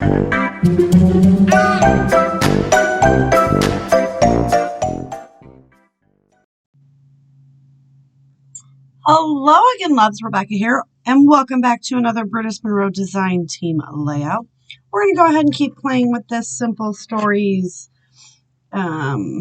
Hello again, loves. Rebecca here, and welcome back to another Brutus Monroe design team layout. We're going to go ahead and keep playing with this Simple Stories Summer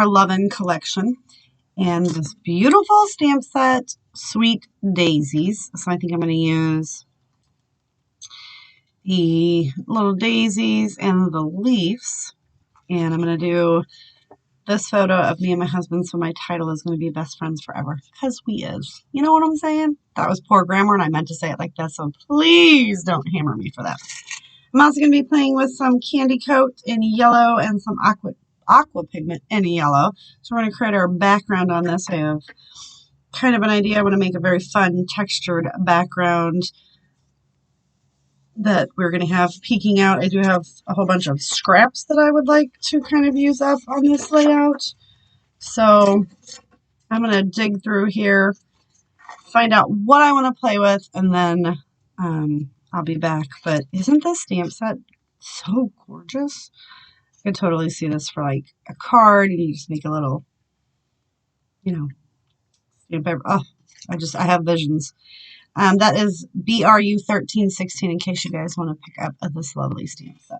Lovin' collection and this beautiful stamp set, Sweet Daisies. So I think I'm going to use the little daisies and the leaves, and I'm going to do this photo of me and my husband, so my title is going to be Best Friends Forever, because we is. You know what I'm saying? That was poor grammar, and I meant to say it like that, so please don't hammer me for that. I'm also going to be playing with some candy coat in yellow and some aqua pigment in yellow. So we're going to create our background on this. I have kind of an idea. I want to make a very fun textured background that we're going to have peeking out. I do have a whole bunch of scraps that I would like to kind of use up on this layout. So I'm going to dig through here, find out what I want to play with, and then I'll be back. But isn't this stamp set so gorgeous? I could totally see this for like a card, and you just make a little, you know, stamp. Oh, I have visions. That is BRU 1316 in case you guys want to pick up this lovely stamp set.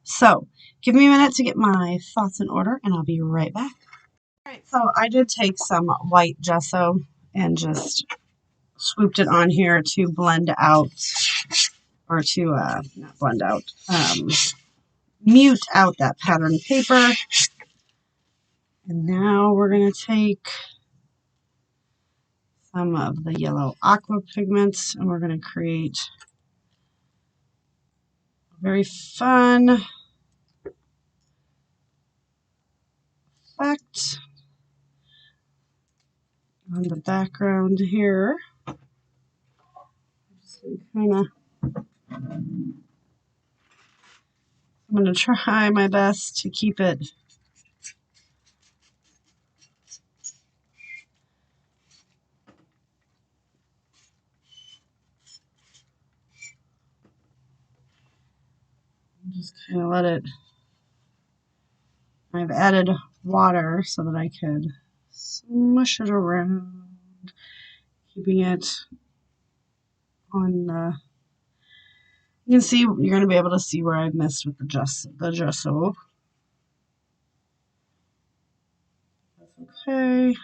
So give me a minute to get my thoughts in order, and I'll be right back. All right, so I did take some white gesso and just swooped it on here to blend out, or to, not blend out, mute out that pattern paper. And now we're going to take some of the yellow aqua pigments, and we're going to create a very fun effect on the background here. Just kind of, I'm going to try my best to keep it just kind of let it. I've added water so that I could smush it around, keeping it on the. You can see, you're going to be able to see where I've messed with the gesso. That's okay.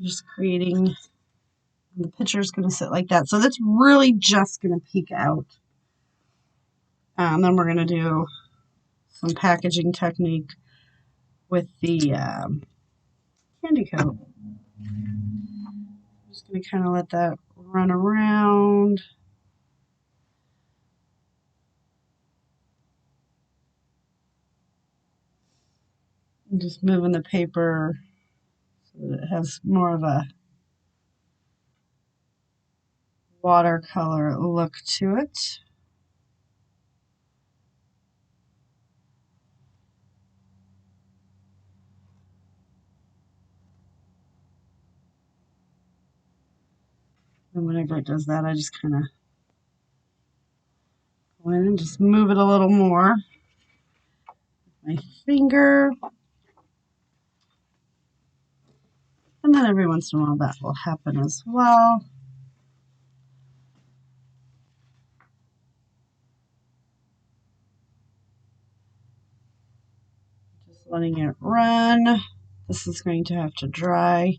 Just creating. The picture is going to sit like that. So that's really just going to peek out. Then we're going to do some packaging technique with the candy coat. I'm just going to kind of let that run around. I'm just moving the paper so that it has more of a watercolor look to it. And whenever it does that, I just kind of go in and just move it a little more with my finger. And then every once in a while that will happen as well. Just letting it run. This is going to have to dry.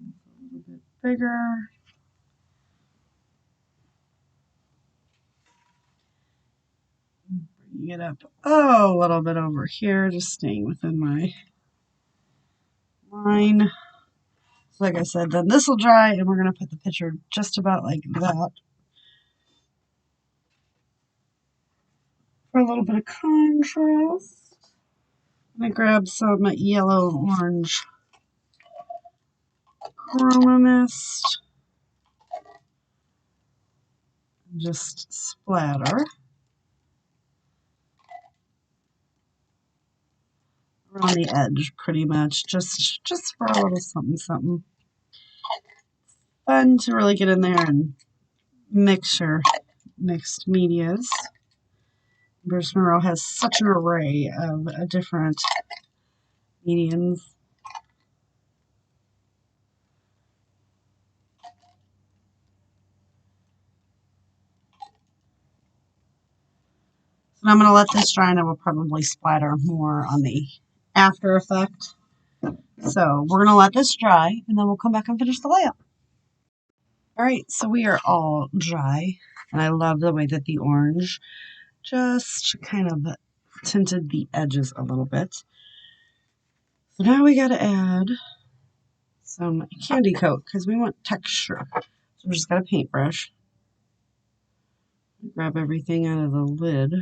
A little bit bigger. Bringing it up a little bit over here, just staying within my line. So like I said, then this will dry, and we're going to put the picture just about like that. For a little bit of contrast, I'm going to grab some yellow-orange chroma mist. Just splatter. on the edge pretty much, just for a little something something. Fun to really get in there and mix your mixed medias. Brutus Monroe has such an array of different mediums. So I'm going to let this dry, and I will probably splatter more on the after effect. So we're going to let this dry, and then we'll come back and finish the layout. All right, so we are all dry, and I love the way that the orange just kind of tinted the edges a little bit. So now we got to add some candy coat because we want texture. So we just got a paintbrush. Grab everything out of the lid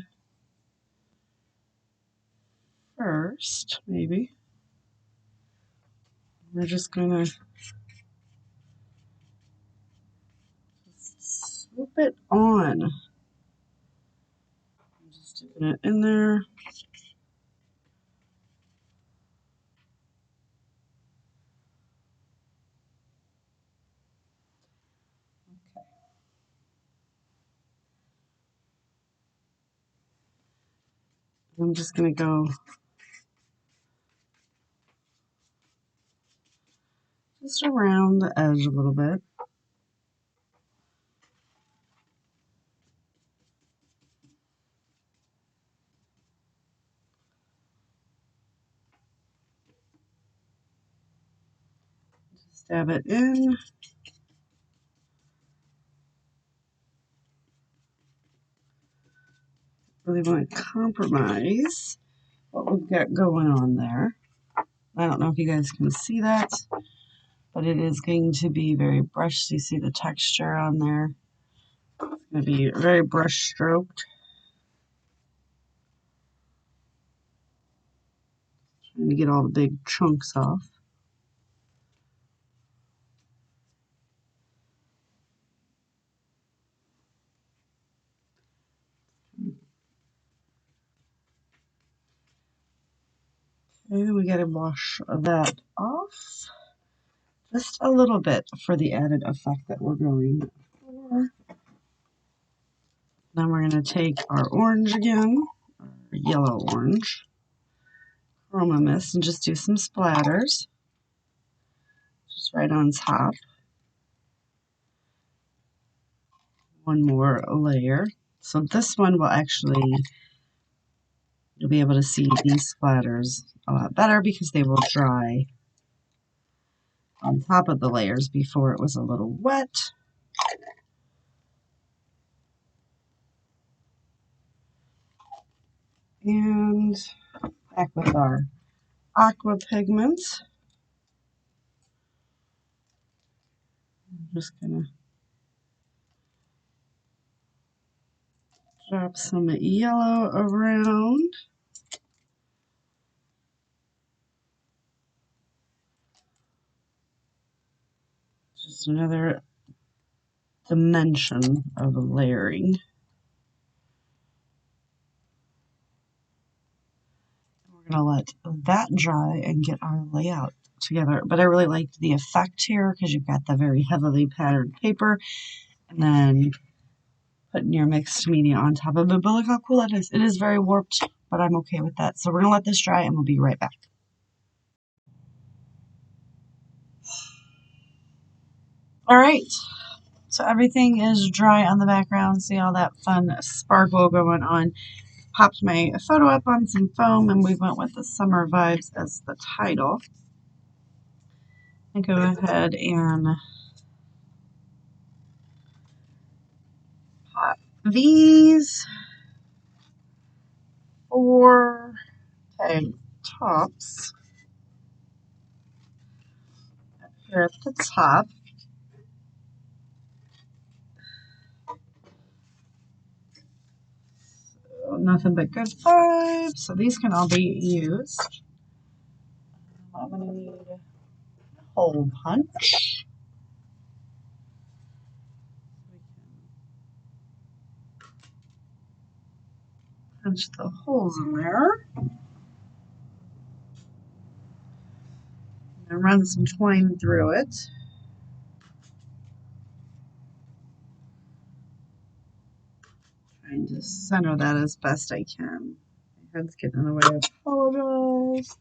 first, maybe. We're just gonna swoop it on. I'm just sticking it in there. Okay. I'm just gonna go just around the edge a little bit. Just dab it in. Really want to compromise what we've got going on there. I don't know if you guys can see that, but it is going to be very brushed. You see the texture on there. It's going to be very brush stroked. Trying to get all the big chunks off. Maybe we got to wash that off just a little bit for the added effect that we're going for. Then we're going to take our orange again, our yellow orange, chroma mist, and just do some splatters, just right on top. One more layer. So this one will actually, you'll be able to see these splatters a lot better because they will dry on top of the layers before it was a little wet. And back with our Aqua pigment. I'm just gonna drop some yellow around. Just another dimension of layering. We're gonna let that dry and get our layout together. But I really liked the effect here because you've got the very heavily patterned paper and then putting your mixed media on top of it. But look how cool that is. It is very warped, but I'm okay with that. So we're gonna let this dry and we'll be right back. All right, so everything is dry on the background. See all that fun sparkle going on. Popped my photo up on some foam and we went with the Summer Vibes as the title. And go ahead and pop these 4 tag tops up here at the top. So nothing but good vibes. So these can all be used. I'm going to need a hole punch. Punch the holes in there. and run some twine through it. Trying to center that as best I can. My head's getting in the way. I apologize.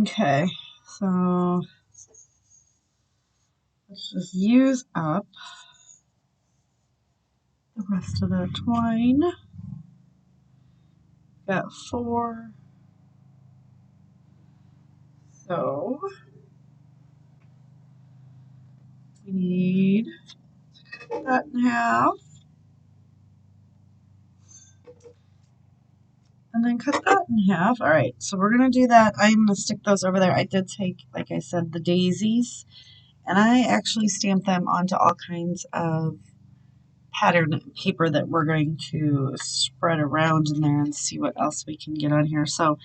Okay, so let's just use up the rest of the twine. Got 4. So we need to cut that in half. And then cut that in half. All right, so we're going to do that. I'm going to stick those over there. I did take, like I said, the daisies, and I actually stamped them onto all kinds of pattern paper that we're going to spread around in there and see what else we can get on here. So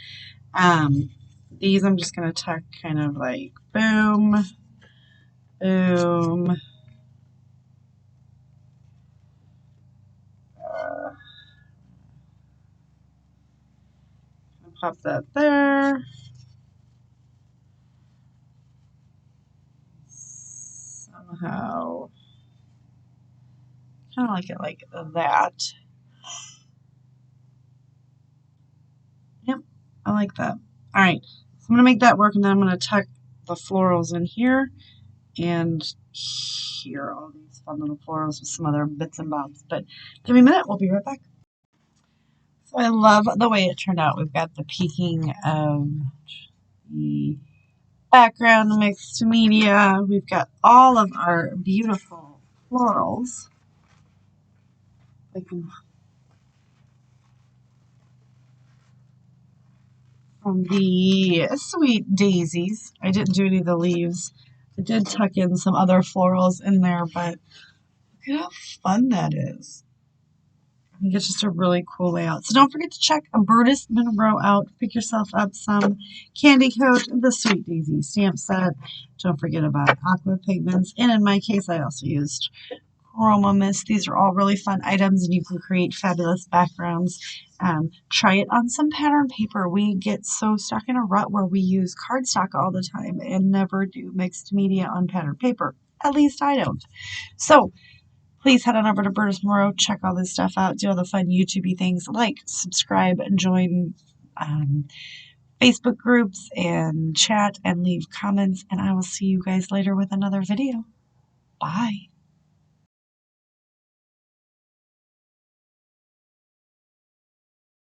these I'm just going to tuck kind of like boom, boom, pop that there. Somehow, kind of like it like that. Yep, I like that. All right, so I'm going to make that work, and then I'm going to tuck the florals in here and here, all these fun little florals with some other bits and bobs. But give me a minute, we'll be right back. So I love the way it turned out. We've got the peeking of the background mixed media. We've got all of our beautiful florals. From the Sweet Daisies. I didn't do any of the leaves. I did tuck in some other florals in there, but look at how fun that is. I think it's just a really cool layout. So don't forget to check a Brutus Monroe out. Pick yourself up some Candy Coat, the Sweet Daisy stamp set. Don't forget about Aqua pigments. And in my case, I also used Chroma Mist. These are all really fun items, and you can create fabulous backgrounds. Try it on some pattern paper. We get so stuck in a rut where we use cardstock all the time and never do mixed media on pattern paper. At least I don't. So please head on over to Brutus Monroe, check all this stuff out, do all the fun YouTube-y things, like, subscribe, and join Facebook groups and chat and leave comments, and I will see you guys later with another video. Bye.